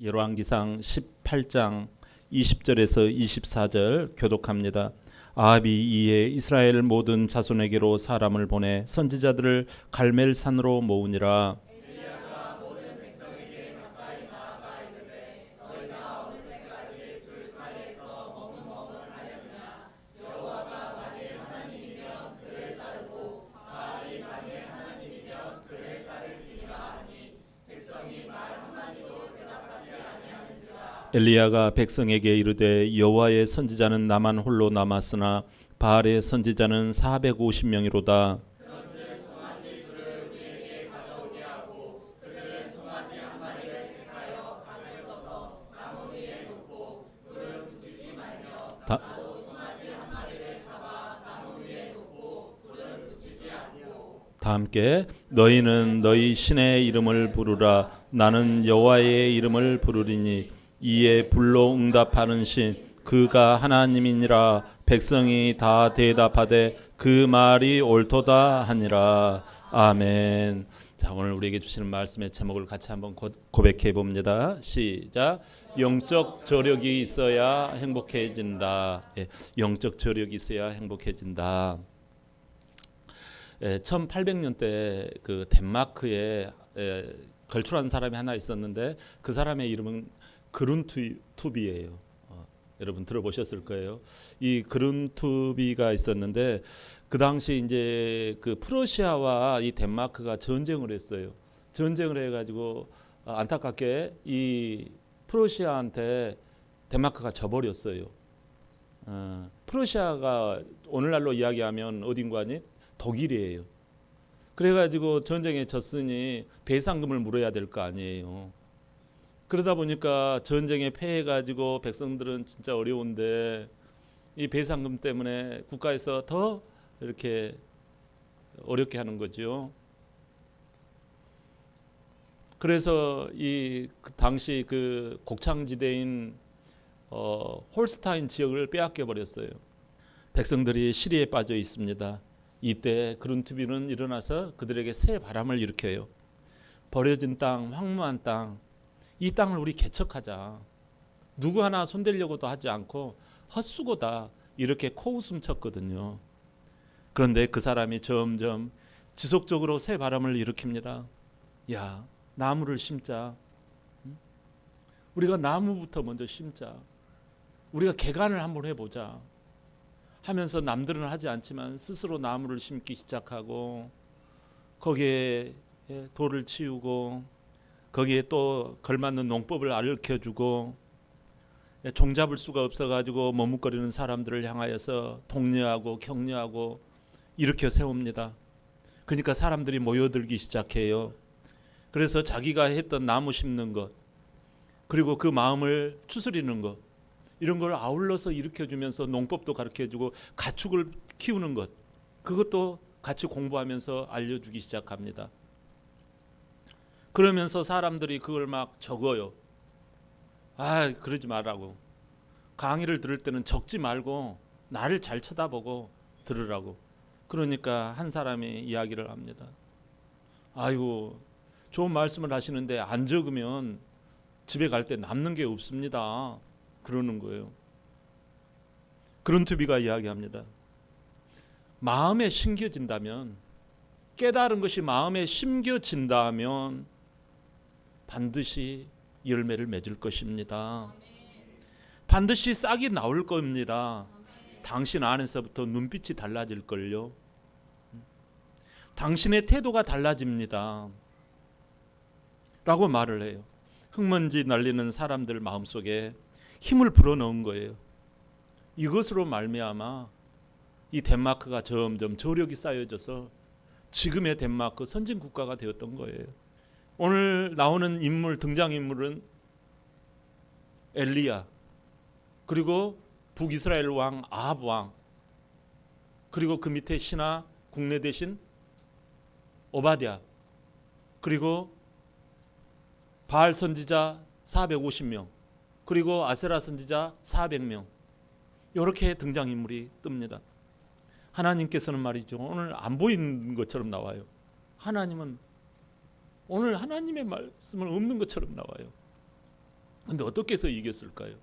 열왕기상 18장 20절에서 24절 교독합니다. 아합이 이에 이스라엘 모든 자손에게로 사람을 보내 선지자들을 갈멜산으로 모으니라. 엘리야가 백성에게 이르되 여호와의 선지자는 나만 홀로 남았으나 바알의 선지자는 450명이로다. 다 함께 너희는 너희 신의 이름을 부르라. 나는 여호와의 이름을 부르리니 이에 불로 응답하는 신 그가 하나님이니라. 백성이 다 대답하되 그 말이 옳도다 하니라. 아멘. 자, 오늘 우리에게 주시는 말씀의 제목을 같이 한번 고백해 봅니다. 시작. 영적 저력이 있어야 행복해진다. 영적 저력이 있어야 행복해진다. 1800년대 그 덴마크에 걸출한 사람이 하나 있었는데 그 사람의 이름은 그룬투비예요. 여러분 들어보셨을 거예요. 이 그룬투비가 있었는데 그 당시 이제 그 프러시아와 이 덴마크가 전쟁을 했어요. 전쟁을 해가지고 안타깝게 이 프러시아한테 덴마크가 져버렸어요. 프러시아가 오늘날로 이야기하면 어딘가니? 독일이에요. 그래가지고 전쟁에 졌으니 배상금을 물어야 될 거 아니에요. 그러다 보니까 전쟁에 패해가지고 백성들은 진짜 어려운데 이 배상금 때문에 국가에서 더 이렇게 어렵게 하는 거죠. 그래서 이 당시 그 곡창지대인 홀스타인 지역을 빼앗겨 버렸어요. 백성들이 시리에 빠져 있습니다. 이때 그룬투비는 일어나서 그들에게 새 바람을 일으켜요. 버려진 땅, 황무한 땅, 이 땅을 우리 개척하자. 누구 하나 손대려고도 하지 않고 헛수고다. 이렇게 코웃음 쳤거든요. 그런데 그 사람이 점점 지속적으로 새 바람을 일으킵니다. 야, 나무를 심자. 우리가 나무부터 먼저 심자. 우리가 개간을 한번 해보자. 하면서 남들은 하지 않지만 스스로 나무를 심기 시작하고 거기에 돌을 치우고 거기에 또 걸맞는 농법을 알려주고 종잡을 수가 없어가지고 머뭇거리는 사람들을 향하여서 독려하고 격려하고 일으켜 세웁니다. 그러니까 사람들이 모여들기 시작해요. 그래서 자기가 했던 나무 심는 것 그리고 그 마음을 추스리는 것 이런 걸 아울러서 일으켜주면서 농법도 가르쳐주고 가축을 키우는 것 그것도 같이 공부하면서 알려주기 시작합니다. 그러면서 사람들이 그걸 막 적어요. 그러지 말라고. 강의를 들을 때는 적지 말고 나를 잘 쳐다보고 들으라고. 그러니까 한 사람이 이야기를 합니다. 아이고, 좋은 말씀을 하시는데 안 적으면 집에 갈 때 남는 게 없습니다. 그러는 거예요. 그룬투비가 이야기합니다. 마음에 심겨진다면, 깨달은 것이 마음에 심겨진다면 반드시 열매를 맺을 것입니다. 반드시 싹이 나올 겁니다. 당신 안에서부터 눈빛이 달라질걸요. 당신의 태도가 달라집니다. 라고 말을 해요. 흙먼지 날리는 사람들 마음속에 힘을 불어넣은 거예요. 이것으로 말미암아 이 덴마크가 점점 저력이 쌓여져서 지금의 덴마크 선진국가가 되었던 거예요. 오늘 나오는 인물, 등장인물은 엘리야, 그리고 북이스라엘 왕 아합 왕, 그리고 그 밑에 신하 국내 대신 오바댜, 그리고 바알 선지자 450명, 그리고 아세라 선지자 400명 이렇게 등장인물이 뜹니다. 하나님께서는 말이죠. 오늘 안 보이는 것처럼 나와요. 하나님은 오늘 하나님의 말씀은 없는 것처럼 나와요. 근데 어떻게 해서 이겼을까요?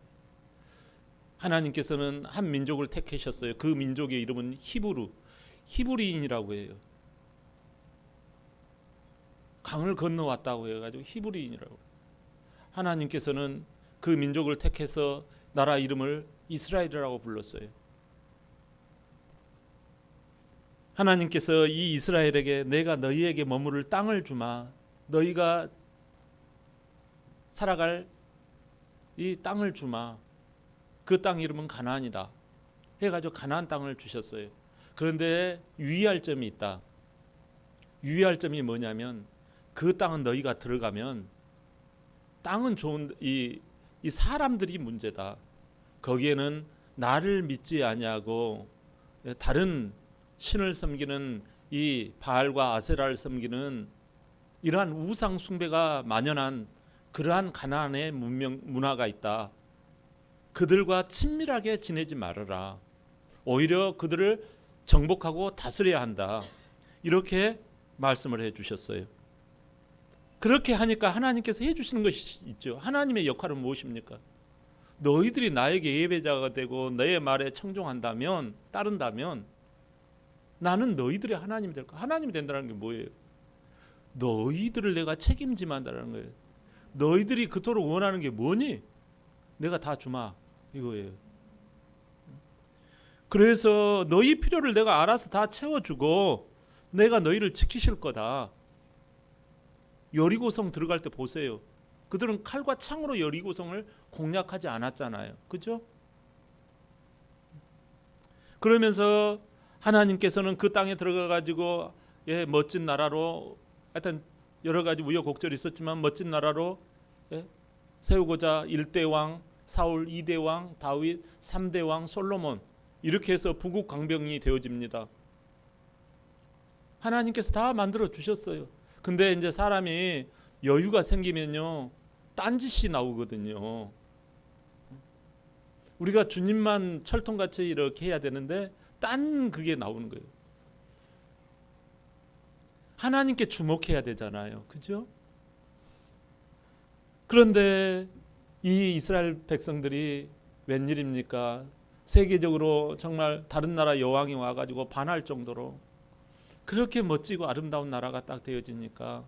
하나님께서는 한 민족을 택하셨어요. 그 민족의 이름은 히브리인이라고 해요. 강을 건너왔다고 해가지고 히브리인이라고. 하나님께서는 그 민족을 택해서 나라 이름을 이스라엘이라고 불렀어요. 하나님께서 이 이스라엘에게 내가 너희에게 머무를 땅을 주마, 너희가 살아갈 이 땅을 주마, 그 땅 이름은 가나안이다 해가지고 가나안 땅을 주셨어요. 그런데 유의할 점이 있다. 유의할 점이 뭐냐면 그 땅은 너희가 들어가면 땅은 좋은 이 사람들이 문제다. 거기에는 나를 믿지 아니하고 다른 신을 섬기는 이 바알과 아세라를 섬기는 이러한 우상 숭배가 만연한 그러한 가나안의 문화가 있다. 그들과 친밀하게 지내지 말아라. 오히려 그들을 정복하고 다스려야 한다. 이렇게 말씀을 해주셨어요. 그렇게 하니까 하나님께서 해주시는 것이 있죠. 하나님의 역할은 무엇입니까? 너희들이 나에게 예배자가 되고 너의 말에 청종한다면, 따른다면 나는 너희들의 하나님이 될 거야. 하나님이 된다는 게 뭐예요? 너희들을 내가 책임지만 한다는 거예요. 너희들이 그토록 원하는 게 뭐니? 내가 다 주마 이거예요. 그래서 너희 필요를 내가 알아서 다 채워주고 내가 너희를 지키실 거다. 여리고성 들어갈 때 보세요. 그들은 칼과 창으로 여리고성을 공략하지 않았잖아요. 그죠? 그러면서 하나님께서는 그 땅에 들어가 가지고 멋진 나라로, 하여튼 여러 가지 우여곡절이 있었지만 멋진 나라로 세우고자 1대 왕 사울, 2대 왕 다윗, 3대 왕 솔로몬, 이렇게 해서 부국 강병이 되어집니다. 하나님께서 다 만들어 주셨어요. 근데 이제 사람이 여유가 생기면요 딴짓이 나오거든요. 우리가 주님만 철통같이 이렇게 해야 되는데 딴 그게 나오는 거예요. 하나님께 주목해야 되잖아요. 그죠? 그런데 이 이스라엘 백성들이 웬일입니까? 세계적으로 정말 다른 나라 여왕이 와가지고 반할 정도로 그렇게 멋지고 아름다운 나라가 딱 되어지니까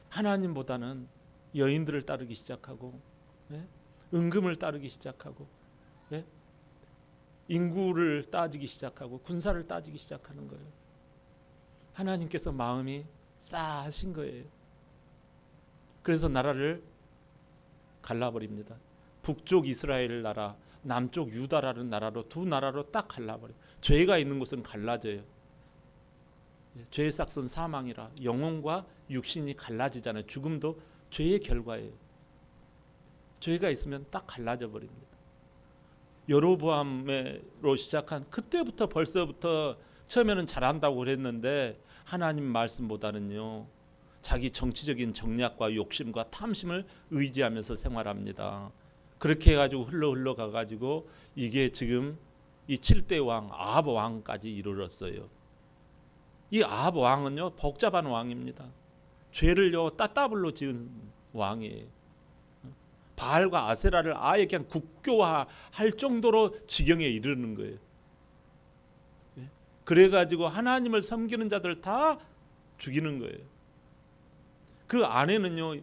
하나님보다는 여인들을 따르기 시작하고 은금을 따르기 시작하고 인구를 따지기 시작하고 군사를 따지기 시작하는 거예요. 하나님께서 마음이 싸하신 거예요. 그래서 나라를 갈라버립니다. 북쪽 이스라엘 나라, 남쪽 유다라는 나라로 두 나라로 딱 갈라버려요. 죄가 있는 곳은 갈라져요. 죄의 싹은 사망이라 영혼과 육신이 갈라지잖아요. 죽음도 죄의 결과예요. 죄가 있으면 딱 갈라져 버립니다. 여로보암으로 시작한 그때부터 벌써부터 처음에는 잘한다고 그랬는데 하나님 말씀보다는요 자기 정치적인 정략과 욕심과 탐심을 의지하면서 생활합니다. 그렇게 해가지고 흘러가가지고 이게 지금 이 7대 왕 아합 왕까지 이르렀어요. 이 아합 왕은요 복잡한 왕입니다. 죄를요 따따블로 지은 왕이에요. 바알과 아세라를 아예 그냥 국교화할 정도로 지경에 이르는 거예요. 그래가지고 하나님을 섬기는 자들 다 죽이는 거예요. 그 아내는요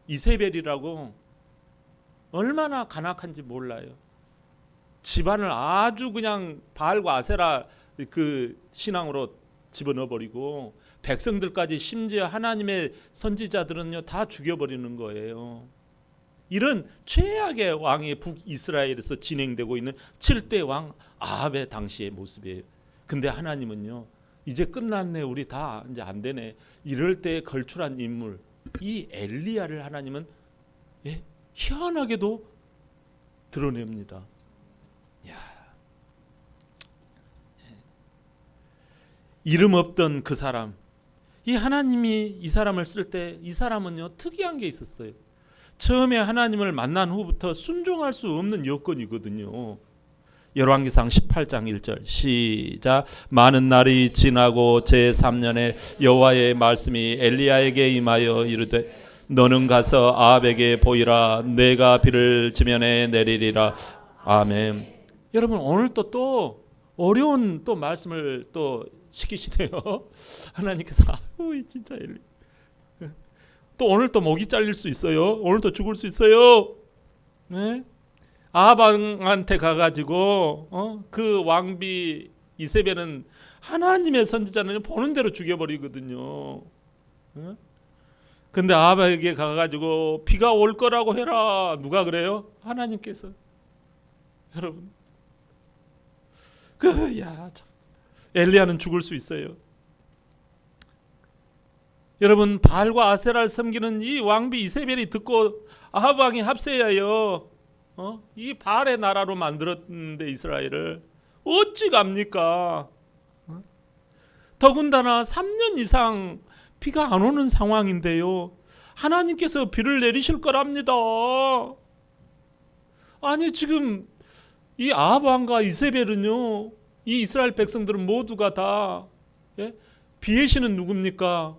이세벨이라고 얼마나 간악한지 몰라요. 집안을 아주 그냥 바알과 아세라 그 신앙으로 집어넣어버리고 백성들까지 심지어 하나님의 선지자들은요 다 죽여버리는 거예요. 이런 최악의 왕이 북이스라엘에서 진행되고 있는 7대 왕 아합의 당시의 모습이에요. 근데 하나님은요 이제 끝났네, 우리 다 이제 안 되네, 이럴 때 걸출한 인물 이 엘리야를 하나님은 희한하게도 드러냅니다. 이름 없던 그 사람, 이 하나님이 이 사람을 쓸 때 이 사람은요 특이한 게 있었어요. 처음에 하나님을 만난 후부터 순종할 수 없는 여건이거든요. 열왕기상 18장 1절 시작. 많은 날이 지나고 제3년에 여호와의 말씀이 엘리야에게 임하여 이르되 너는 가서 아합에게 보이라. 내가 비를 지면에 내리리라. 아멘. 여러분 오늘 또 어려운 또 말씀을 또 시키시네요. 하나님께서 아유 진짜 또 오늘 또 목이 잘릴 수 있어요. 오늘 또 죽을 수 있어요. 네? 아합한테 가가지고 그 왕비 이세벨은 하나님의 선지자는 보는 대로 죽여버리거든요. 네? 근데 아합에게 가가지고 비가 올 거라고 해라. 누가 그래요? 하나님께서. 여러분 엘리야는 죽을 수 있어요. 여러분 바알과 아세라를 섬기는 이 왕비 이세벨이 듣고 아합 왕이 합세하여 이 바알의 나라로 만들었는데 이스라엘을 어찌 갑니까? 더군다나 3년 이상 비가 안 오는 상황인데요. 하나님께서 비를 내리실 거랍니다. 아니 지금 이 아합 왕과 이세벨은요, 이 이스라엘 백성들은 모두가 다 비의 신은 누굽니까?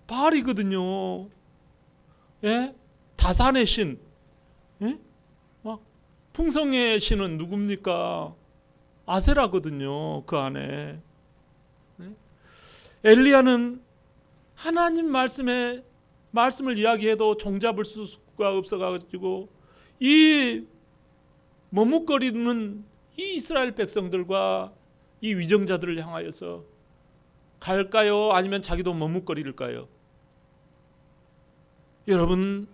바알이거든요. 다산의 신, 풍성의 신은 누굽니까? 아세라거든요. 그 안에 엘리야는 하나님 말씀을 이야기해도 종잡을 수가 없어가지고 이 머뭇거리는 이 이스라엘 백성들과 이 위정자들을 향하여서 갈까요? 아니면 자기도 머뭇거릴까요? 여러분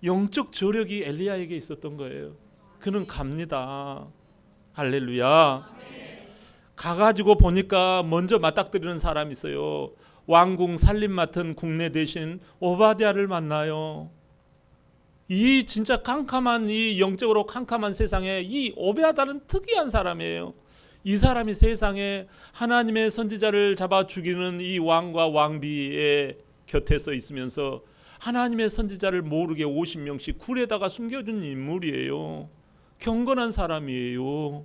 영적 저력이 엘리야에게 있었던 거예요. 그는 갑니다. 할렐루야. 가가지고 보니까 먼저 맞닥뜨리는 사람이 있어요. 왕궁 살림 맡은 국내 대신 오바댜를 만나요. 이 진짜 캄캄한 이 영적으로 캄캄한 세상에 이 오베아다는 특이한 사람이에요. 이 사람이 세상에 하나님의 선지자를 잡아 죽이는 이 왕과 왕비의 곁에서 있으면서 하나님의 선지자를 모르게 50명씩 굴에다가 숨겨준 인물이에요. 경건한 사람이에요.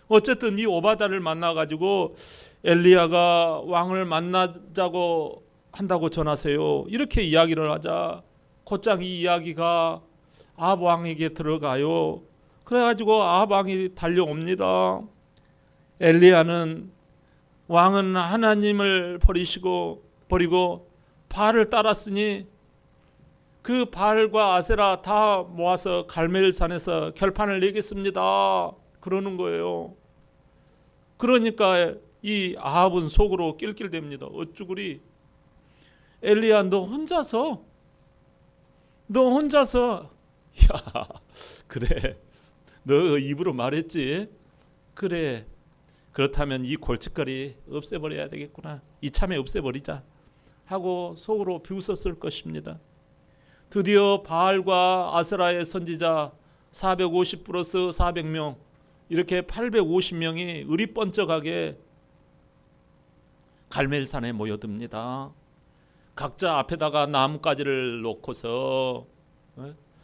어쨌든 이 오바다를 만나가지고 엘리야가 왕을 만나자고 한다고 전하세요. 이렇게 이야기를 하자 곧장 이 이야기가 아합 왕에게 들어가요. 그래가지고 아합 왕이 달려옵니다. 엘리야는 왕은 하나님을 버리고 바알을 따랐으니 그 바알과 아세라 다 모아서 갈멜산에서 결판을 내겠습니다. 그러는 거예요. 그러니까 이 아합은 속으로 낄낄댑니다. 어쭈구리 엘리야 너 혼자서 야 그래 너 입으로 말했지. 그래 그렇다면 이 골칫거리 없애버려야 되겠구나. 이참에 없애버리자 하고 속으로 비웃었을 것입니다. 드디어 바알과 아세라의 선지자 450 플러스 400명 이렇게 850명이 의리번쩍하게 갈멜산에 모여듭니다. 각자 앞에다가 나뭇가지를 놓고서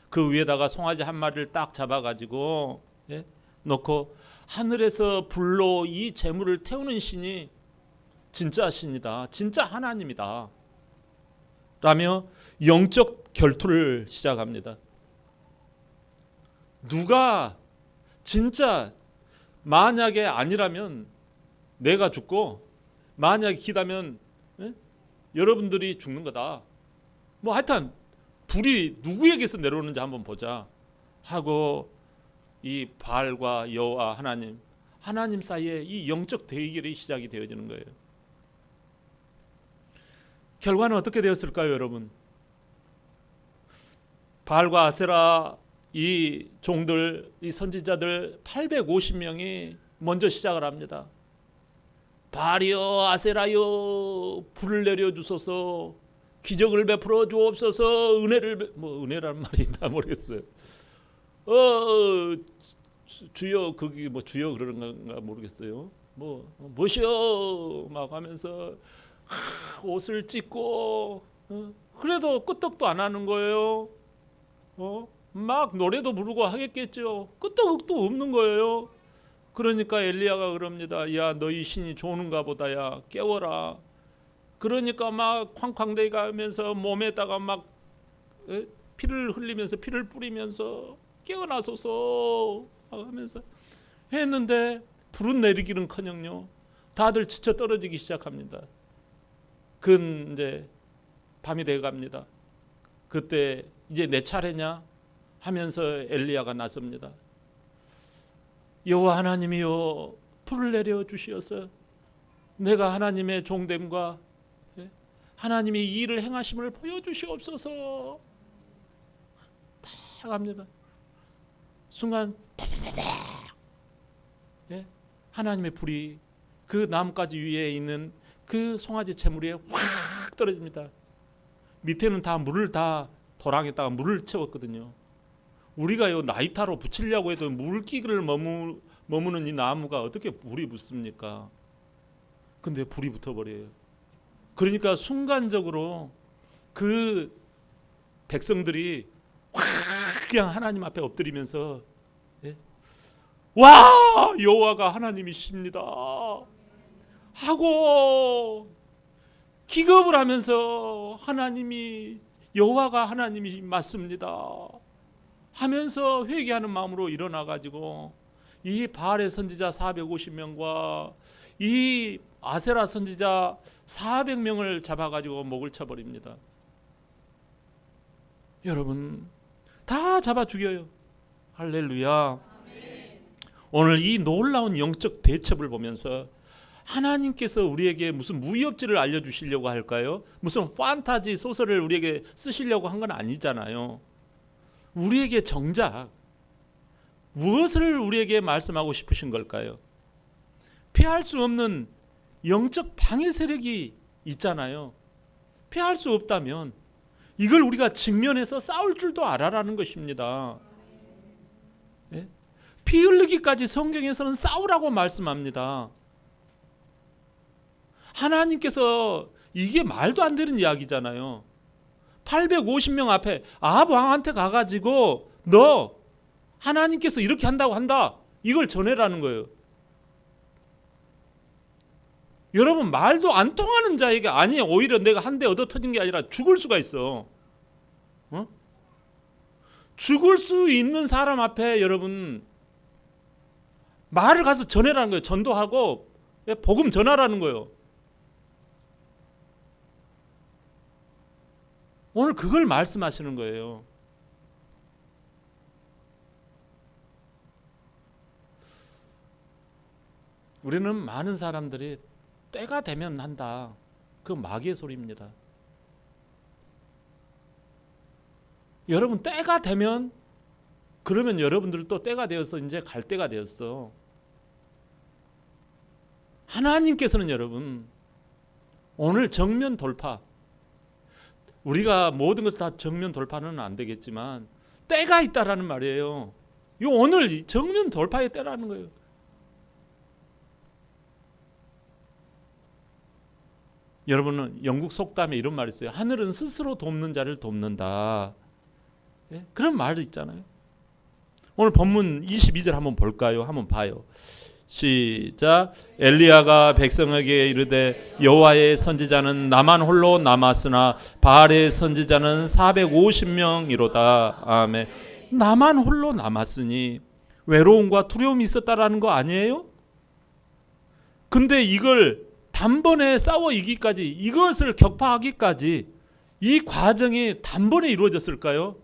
그 위에다가 송아지 한 마리를 딱 잡아가지고 놓고 하늘에서 불로 이 재물을 태우는 신이 진짜 신이다. 진짜 하나님이다. 라며 영적 결투를 시작합니다. 누가 진짜 만약에 아니라면 내가 죽고 만약에 기다면 여러분들이 죽는 거다. 뭐 하여튼 불이 누구에게서 내려오는지 한번 보자 하고 이 바알과 여호와 하나님 사이에 이 영적 대결이 시작이 되어지는 거예요. 결과는 어떻게 되었을까요, 여러분? 바알과 아세라 이 종들, 이 선지자들 850명이 먼저 시작을 합니다. 바알이여 아세라여 불을 내려주소서 기적을 베풀어 주옵소서 은혜라는 말이 있나 모르겠어요. 주여 거기 뭐 주여 그러는 건가 모르겠어요. 뭐시여 막 하면서 옷을 찢고 그래도 끄떡도 안 하는 거예요. 막 노래도 부르고 하겠겠죠. 끄떡도 없는 거예요. 그러니까 엘리야가 그럽니다. 야 너희 신이 조는가 보다. 야 깨워라. 그러니까 막 쾅쾅대기 가면서 몸에다가 막 피를 흘리면서 피를 뿌리면서 깨어나소서 하면서 했는데 불은 내리기는커녕요 다들 지쳐 떨어지기 시작합니다. 이제 밤이 돼갑니다. 그때 이제 내 차례냐 하면서 엘리야가 나섭니다. 여호와 하나님이여 불을 내려 주시어서 내가 하나님의 종됨과 하나님이 이 일을 행하심을 보여주시옵소서. 딱 합니다. 순간 하나님의 불이 그 나뭇가지 위에 있는 그 송아지 채물 위에 확 떨어집니다. 밑에는 다 물을 다 도랑에다가 물을 채웠거든요. 우리가 요 라이터로 붙이려고 해도 물기를 머무는 이 나무가 어떻게 불이 붙습니까? 근데 불이 붙어버려요. 그러니까 순간적으로 그 백성들이 확 그냥 하나님 앞에 엎드리면서 와 여호와가 하나님이십니다 하고 기겁을 하면서 하나님이 여호와가 하나님이 맞습니다 하면서 회개하는 마음으로 일어나 가지고 이 바알의 선지자 450명과 이 아세라 선지자 400명을 잡아가지고 목을 쳐버립니다. 여러분 다 잡아 죽여요. 할렐루야. 오늘 이 놀라운 영적 대첩을 보면서 하나님께서 우리에게 무슨 무협지를 알려주시려고 할까요? 무슨 판타지 소설을 우리에게 쓰시려고 한 건 아니잖아요. 우리에게 정작 무엇을 우리에게 말씀하고 싶으신 걸까요? 피할 수 없는 영적 방해 세력이 있잖아요. 피할 수 없다면 이걸 우리가 직면해서 싸울 줄도 알아라는 것입니다. 피 흘리기까지 성경에서는 싸우라고 말씀합니다. 하나님께서 이게 말도 안 되는 이야기잖아요. 850명 앞에 아합 왕한테 가가지고 너 하나님께서 이렇게 한다고 한다 이걸 전해라는 거예요. 여러분 말도 안 통하는 자에게 아니 오히려 내가 한 대 얻어 터진 게 아니라 죽을 수가 있어. 죽을 수 있는 사람 앞에 여러분 말을 가서 전해라는 거예요. 전도하고 복음 전하라는 거예요. 오늘 그걸 말씀하시는 거예요. 우리는 많은 사람들이 때가 되면 한다. 그 마귀의 소리입니다. 여러분 때가 되면 그러면 여러분들도 때가 되어서 이제 갈 때가 되었어. 하나님께서는 여러분 오늘 정면 돌파 우리가 모든 것 다 정면 돌파는 안 되겠지만 때가 있다라는 말이에요. 이 오늘 정면 돌파의 때라는 거예요. 여러분은 영국 속담에 이런 말이 있어요. 하늘은 스스로 돕는 자를 돕는다. 그런 말도 있잖아요. 오늘 본문 22절 한번 볼까요? 한번 봐요. 시작. 엘리야가 백성에게 이르되 여호와의 선지자는 나만 홀로 남았으나 바알의 선지자는 450명이로다. 아멘. 나만 홀로 남았으니 외로움과 두려움이 있었다라는 거 아니에요? 근데 이걸 단번에 싸워 이기까지 이것을 격파하기까지 이 과정이 단번에 이루어졌을까요?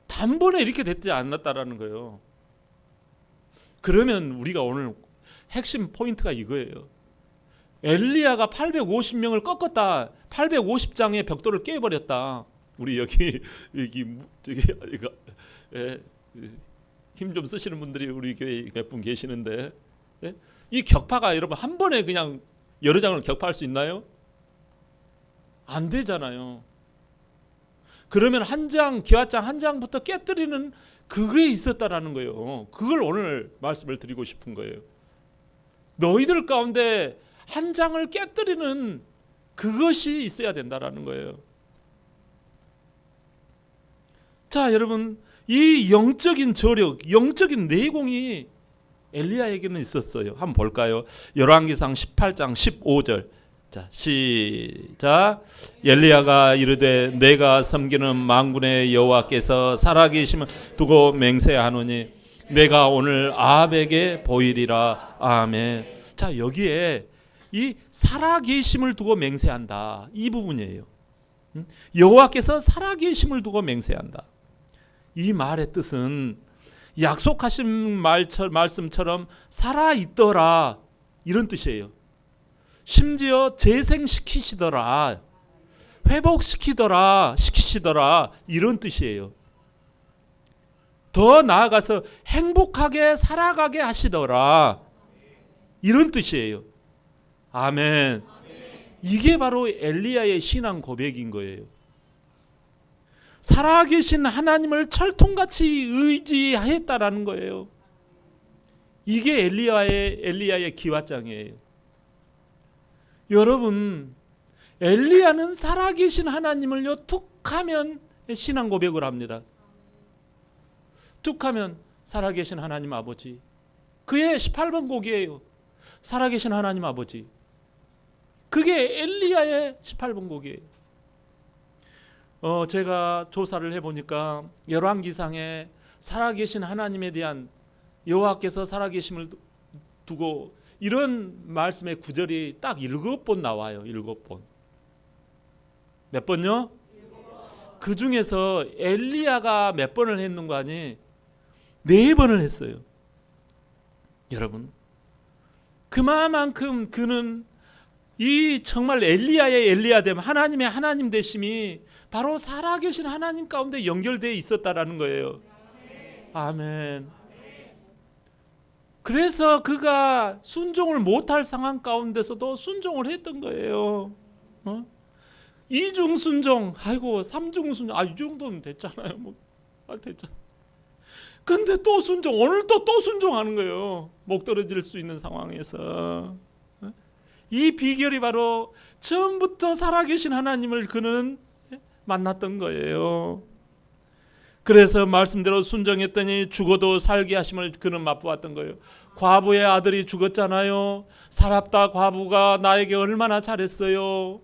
단번에 이렇게 됐지 않았다라는 거예요. 그러면 우리가 오늘 핵심 포인트가 이거예요. 엘리야가 850명을 꺾었다. 850장의 벽돌을 깨버렸다. 우리 여기 힘 좀 쓰시는 분들이 우리 교회에 몇 분 계시는데 이 격파가 여러분 한 번에 그냥 여러 장을 격파할 수 있나요? 안 되잖아요. 그러면 한 장, 기와장 한 장부터 깨뜨리는 그게 있었다라는 거예요. 그걸 오늘 말씀을 드리고 싶은 거예요. 너희들 가운데 한 장을 깨뜨리는 그것이 있어야 된다라는 거예요. 자, 여러분, 이 영적인 저력, 영적인 내공이 엘리야에게는 있었어요. 한번 볼까요? 열왕기상 18장 15절. 자, 시작. 엘리야가 이르되 내가 섬기는 만군의 여호와께서 살아계심을 두고 맹세하노니 내가 오늘 아합에게 보이리라. 아멘. 자, 여기에 이 살아계심을 두고 맹세한다, 이 부분이에요. 여호와께서 살아계심을 두고 맹세한다. 이 말의 뜻은 약속하신 말씀처럼 살아있더라, 이런 뜻이에요. 심지어 재생시키시더라, 회복시키더라, 시키시더라, 이런 뜻이에요. 더 나아가서 행복하게 살아가게 하시더라, 이런 뜻이에요. 아멘. 이게 바로 엘리야의 신앙 고백인 거예요. 살아계신 하나님을 철통같이 의지했다라는 거예요. 이게 엘리야의 기와장이에요. 여러분, 엘리야는 살아계신 하나님을요 툭하면 신앙 고백을 합니다. 툭하면 살아계신 하나님 아버지. 그의 18번 곡이에요. 살아계신 하나님 아버지. 그게 엘리야의 18번 곡이에요. 제가 조사를 해보니까 열왕기상에 살아계신 하나님에 대한, 여호와께서 살아계심을 두고 이런 말씀의 구절이 딱 7번 나와요. 7번. 몇 번요? 그 중에서 엘리야가 몇 번을 했는가 하니 4번을 했어요. 여러분, 그만큼 그는 이 정말 엘리야의 엘리야됨, 하나님의 하나님 되심이 바로 살아계신 하나님 가운데 연결되어 있었다라는 거예요. 아멘. 그래서 그가 순종을 못할 상황 가운데서도 순종을 했던 거예요. 이중 순종, 아이고 3중 순종, 이 정도는 됐잖아요. 됐잖아. 근데 또 순종, 오늘 또 순종하는 거예요. 목 떨어질 수 있는 상황에서. 이 비결이 바로 처음부터 살아계신 하나님을 그는 만났던 거예요. 그래서 말씀대로 순종했더니 죽어도 살게 하심을 그는 맛보았던 거예요. 과부의 아들이 죽었잖아요. 사랍다 과부가 나에게 얼마나 잘했어요.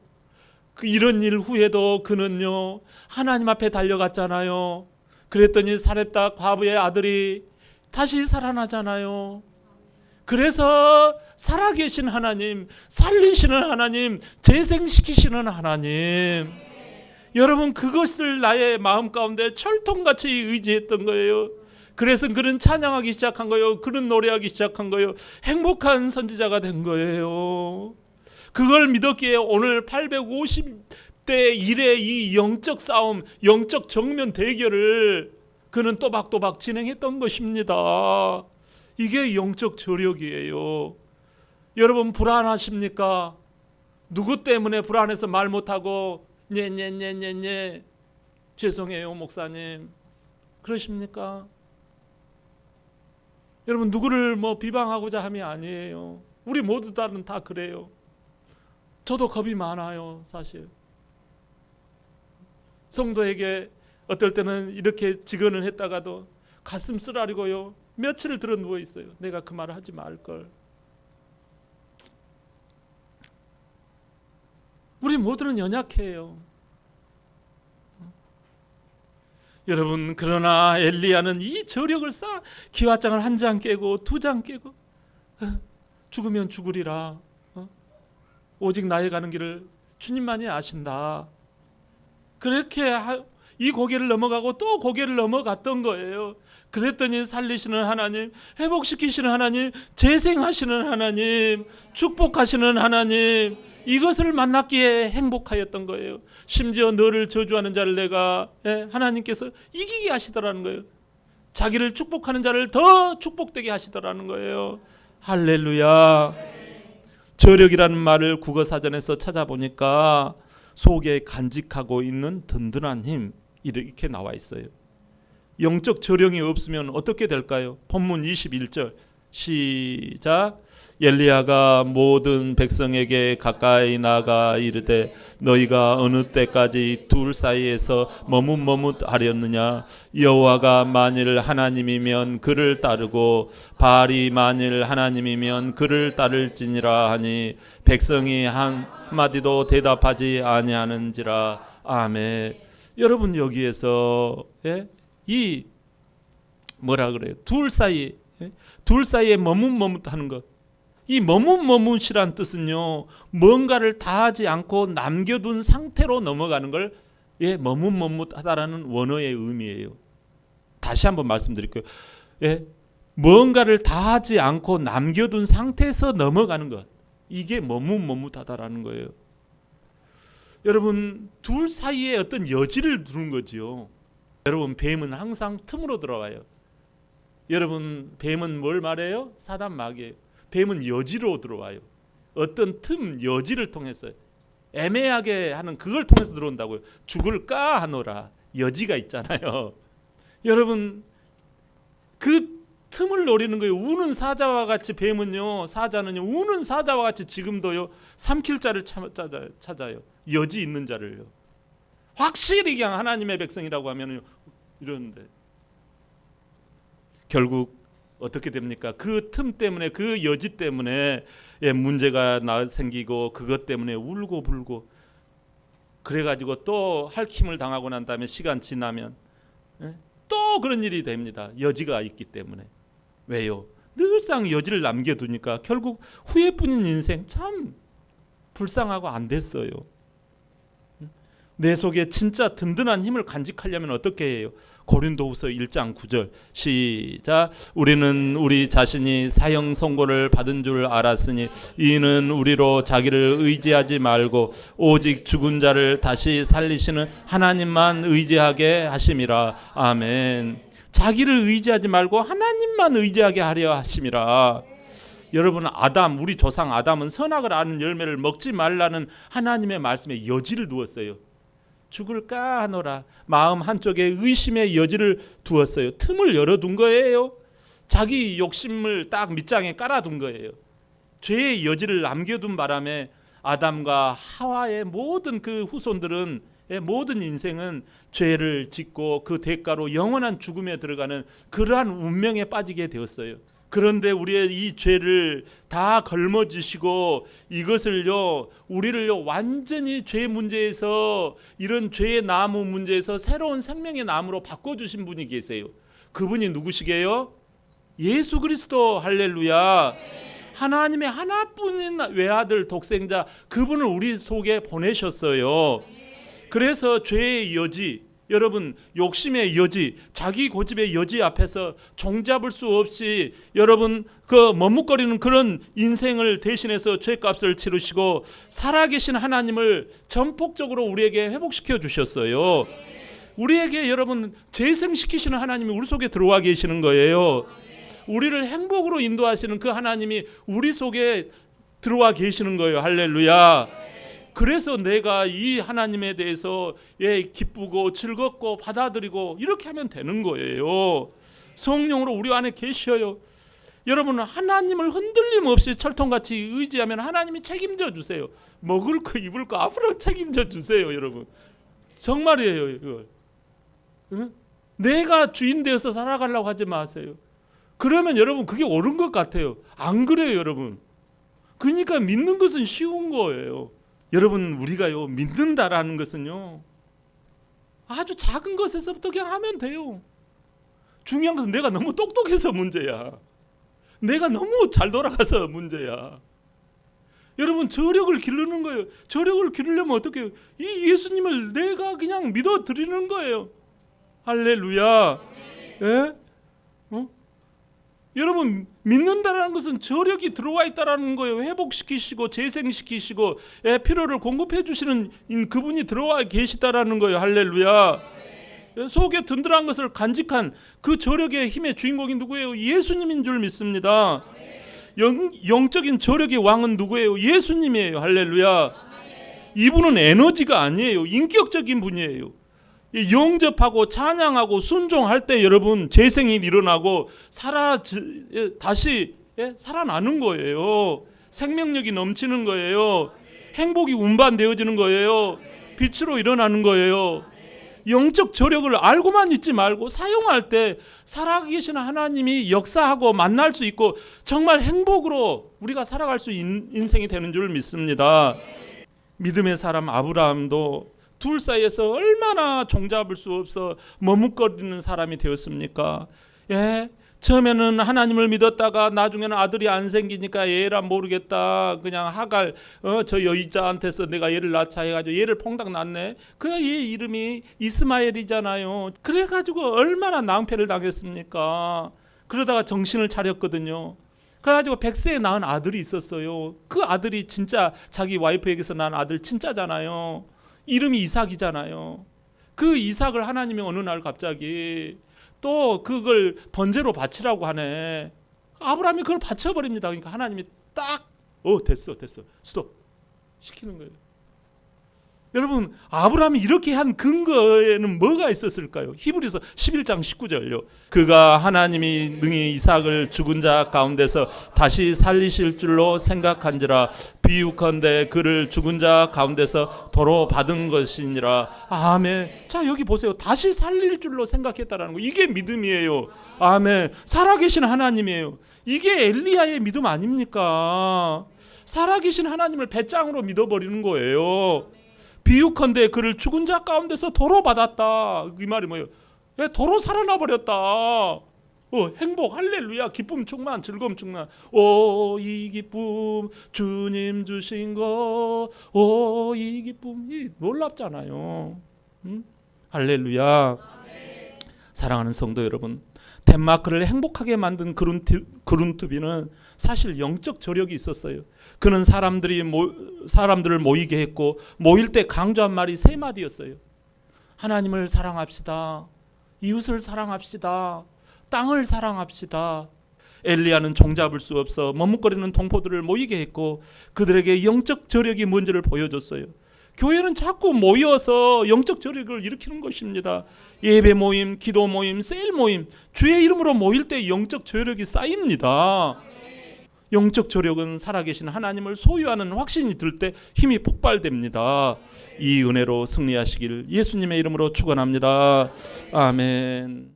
이런 일 후에도 그는요 하나님 앞에 달려갔잖아요. 그랬더니 사렙다 과부의 아들이 다시 살아나잖아요. 그래서 살아계신 하나님, 살리시는 하나님, 재생시키시는 하나님, 여러분 그것을 나의 마음 가운데 철통같이 의지했던 거예요. 그래서 그는 찬양하기 시작한 거예요. 그는 노래하기 시작한 거예요. 행복한 선지자가 된 거예요. 그걸 믿었기에 오늘 850대 1의 이 영적 싸움, 영적 정면 대결을 그는 또박또박 진행했던 것입니다. 이게 영적 저력이에요. 여러분 불안하십니까? 누구 때문에 불안해서 말 못하고 네 죄송해요 목사님 그러십니까? 여러분 누구를 비방하고자 함이 아니에요. 우리 모두 다는 다 그래요. 저도 겁이 많아요. 사실 성도에게 어떨 때는 이렇게 직언을 했다가도 가슴 쓰라리고요 며칠을 들어 누워 있어요. 내가 그 말을 하지 말걸. 우리 모두는 연약해요. 여러분 그러나 엘리야는 이 저력을 쌓아 기와장을 1장 깨고 2장 깨고 죽으면 죽으리라. 오직 나의 가는 길을 주님만이 아신다. 그렇게 이 고개를 넘어가고 또 고개를 넘어갔던 거예요. 그랬더니 살리시는 하나님, 회복시키시는 하나님, 재생하시는 하나님, 축복하시는 하나님, 이것을 만났기에 행복하였던 거예요. 심지어 너를 저주하는 자를 내가 하나님께서 이기게 하시더라는 거예요. 자기를 축복하는 자를 더 축복되게 하시더라는 거예요. 할렐루야. 저력이라는 말을 국어사전에서 찾아보니까 속에 간직하고 있는 든든한 힘, 이렇게 나와 있어요. 영적 저력이 없으면 어떻게 될까요? 본문 21절 시작. 엘리야가 모든 백성에게 가까이 나가 이르되 너희가 어느 때까지 둘 사이에서 머뭇머뭇하렸느냐. 여호와가 만일 하나님이면 그를 따르고 바알이 만일 하나님이면 그를 따를지니라 하니 백성이 한마디도 대답하지 아니하는지라. 아멘. 여러분 여기에서 이 뭐라 그래요? 둘 사이에 머뭇머뭇하는 것. 이 머뭇머뭇이란 뜻은요, 뭔가를 다 하지 않고 남겨둔 상태로 넘어가는 걸 머뭇머뭇하다라는 원어의 의미예요. 다시 한번 말씀드릴게요. 뭔가를 다 하지 않고 남겨둔 상태에서 넘어가는 것, 이게 머뭇머뭇하다라는 거예요. 여러분, 둘 사이에 어떤 여지를 두는 거지요. 여러분, 뱀은 항상 틈으로 들어와요. 여러분, 뱀은 뭘 말해요? 사단 마귀예요. 뱀은 여지로 들어와요. 어떤 틈, 여지를 통해서 애매하게 하는 그걸 통해서 들어온다고요. 죽을까 하노라. 여지가 있잖아요. 여러분, 그 틈을 노리는 거예요. 우는 사자와 같이 뱀은요, 사자는요, 우는 사자와 같이 지금도요, 삼킬 자를 찾아요. 여지 있는 자를요. 확실히 그냥 하나님의 백성이라고 하면요, 이러는데 결국 어떻게 됩니까? 그 틈 때문에, 그 여지 때문에 문제가 생기고 그것 때문에 울고 불고 그래가지고 또 할킴을 당하고 난 다음에 시간 지나면 또 그런 일이 됩니다. 여지가 있기 때문에. 왜요? 늘상 여지를 남겨두니까 결국 후회뿐인 인생 참 불쌍하고 안 됐어요. 내 속에 진짜 든든한 힘을 간직하려면 어떻게 해요? 고린도후서 1장 9절 시작. 우리는 우리 자신이 사형 선고를 받은 줄 알았으니 이는 우리로 자기를 의지하지 말고 오직 죽은 자를 다시 살리시는 하나님만 의지하게 하심이라. 아멘. 자기를 의지하지 말고 하나님만 의지하게 하려 하심이라. 여러분, 우리 조상 아담은 선악을 아는 열매를 먹지 말라는 하나님의 말씀에 여지를 두었어요. 죽을까 하노라. 마음 한쪽에 의심의 여지를 두었어요. 틈을 열어둔 거예요. 자기 욕심을 딱 밑장에 깔아둔 거예요. 죄의 여지를 남겨둔 바람에 아담과 하와의 모든 그 후손들은, 모든 인생은 죄를 짓고 그 대가로 영원한 죽음에 들어가는 그러한 운명에 빠지게 되었어요. 그런데 우리의 이 죄를 다 걸머지시고 이것을요, 우리를요 완전히 죄 문제에서, 이런 죄의 나무 문제에서 새로운 생명의 나무로 바꿔주신 분이 계세요. 그분이 누구시게요? 예수 그리스도. 할렐루야. 하나님의 하나뿐인 외아들 독생자, 그분을 우리 속에 보내셨어요. 그래서 죄의 여지, 여러분, 욕심의 여지, 자기 고집의 여지 앞에서 종잡을 수 없이 여러분 그 머뭇거리는 그런 인생을 대신해서 죄값을 치르시고 살아계신 하나님을 전폭적으로 우리에게 회복시켜 주셨어요. 우리에게 여러분 재생시키시는 하나님이 우리 속에 들어와 계시는 거예요. 우리를 행복으로 인도하시는 그 하나님이 우리 속에 들어와 계시는 거예요. 할렐루야. 그래서 내가 이 하나님에 대해서 기쁘고 즐겁고 받아들이고 이렇게 하면 되는 거예요. 성령으로 우리 안에 계셔요. 여러분, 하나님을 흔들림 없이 철통같이 의지하면 하나님이 책임져 주세요. 먹을 거 입을 거 앞으로 책임져 주세요. 여러분, 정말이에요. 이거. 내가 주인 되어서 살아가려고 하지 마세요. 그러면 여러분 그게 옳은 것 같아요. 안 그래요, 여러분? 그러니까 믿는 것은 쉬운 거예요. 여러분, 우리가요 믿는다라는 것은요 아주 작은 것에서부터 그냥 하면 돼요. 중요한 것은 내가 너무 똑똑해서 문제야. 내가 너무 잘 돌아가서 문제야. 여러분, 저력을 기르는 거예요. 저력을 기르려면 어떻게 해요? 이 예수님을 내가 그냥 믿어 드리는 거예요. 할렐루야. 예? 여러분, 믿는다라는 것은 저력이 들어와 있다라는 거예요. 회복시키시고 재생시키시고 필요를 공급해 주시는 그분이 들어와 계시다라는 거예요. 할렐루야. 속에 든든한 것을 간직한 그 저력의 힘의 주인공이 누구예요? 예수님인 줄 믿습니다. 영적인 저력의 왕은 누구예요? 예수님이에요. 할렐루야. 이분은 에너지가 아니에요. 인격적인 분이에요. 영접하고 찬양하고 순종할 때 여러분 재생이 일어나고 다시 예? 살아나는 거예요. 생명력이 넘치는 거예요. 행복이 운반되어지는 거예요. 빛으로 일어나는 거예요. 영적 저력을 알고만 있지 말고 사용할 때 살아계신 하나님이 역사하고 만날 수 있고 정말 행복으로 우리가 살아갈 수 있는 인생이 되는 줄 믿습니다. 믿음의 사람 아브라함도 둘 사이에서 얼마나 종잡을 수 없어 머뭇거리는 사람이 되었습니까? 예? 처음에는 하나님을 믿었다가 나중에는 아들이 안 생기니까 얘라 모르겠다. 그냥 하갈 저 여자한테서 내가 얘를 낳자 해가지고 얘를 퐁당 낳네. 그 얘 이름이 이스마엘이잖아요. 그래가지고 얼마나 낭패를 당했습니까? 그러다가 정신을 차렸거든요. 그래가지고 100세에 낳은 아들이 있었어요. 그 아들이 진짜 자기 와이프에게서 낳은 아들 진짜잖아요. 이름이 이삭이잖아요. 그 이삭을 하나님이 어느 날 갑자기 또 그걸 번제로 바치라고 하네. 아브라함이 그걸 바쳐버립니다. 그러니까 하나님이 딱 됐어 스톱 시키는 거예요. 여러분 아브라함이 이렇게 한 근거에는 뭐가 있었을까요? 히브리서 11장 19절요. 그가 하나님이 능히 이삭을 죽은 자 가운데서 다시 살리실 줄로 생각한지라 비유컨대 그를 죽은 자 가운데서 도로 받은 것이니라. 아멘. 자 여기 보세요. 다시 살릴 줄로 생각했다라는 거. 이게 믿음이에요. 아멘. 살아계신 하나님이에요. 이게 엘리야의 믿음 아닙니까? 살아계신 하나님을 배짱으로 믿어버리는 거예요. 비유컨대 그를 죽은 자 가운데서 도로 받았다. 이 말이 뭐예요? 도로 살아나 버렸다. 행복, 할렐루야, 기쁨 충만, 즐거움 충만. 이 기쁨 주님 주신 거. 이 기쁨이 놀랍잖아요. 할렐루야. 사랑하는 성도 여러분, 덴마크를 행복하게 만든 그룬트비는 사실 영적 저력이 있었어요. 그는 사람들을 모이게 했고 모일 때 강조한 말이 3마디였어요. 하나님을 사랑합시다. 이웃을 사랑합시다. 땅을 사랑합시다. 엘리야는 종잡을 수 없어 머뭇거리는 동포들을 모이게 했고 그들에게 영적 저력이 뭔지를 보여줬어요. 교회는 자꾸 모여서 영적 저력을 일으키는 것입니다. 예배 모임, 기도 모임, 세일 모임, 주의 이름으로 모일 때 영적 저력이 쌓입니다. 영적 저력은 살아계신 하나님을 소유하는 확신이 들 때 힘이 폭발됩니다. 이 은혜로 승리하시길 예수님의 이름으로 축원합니다. 아멘.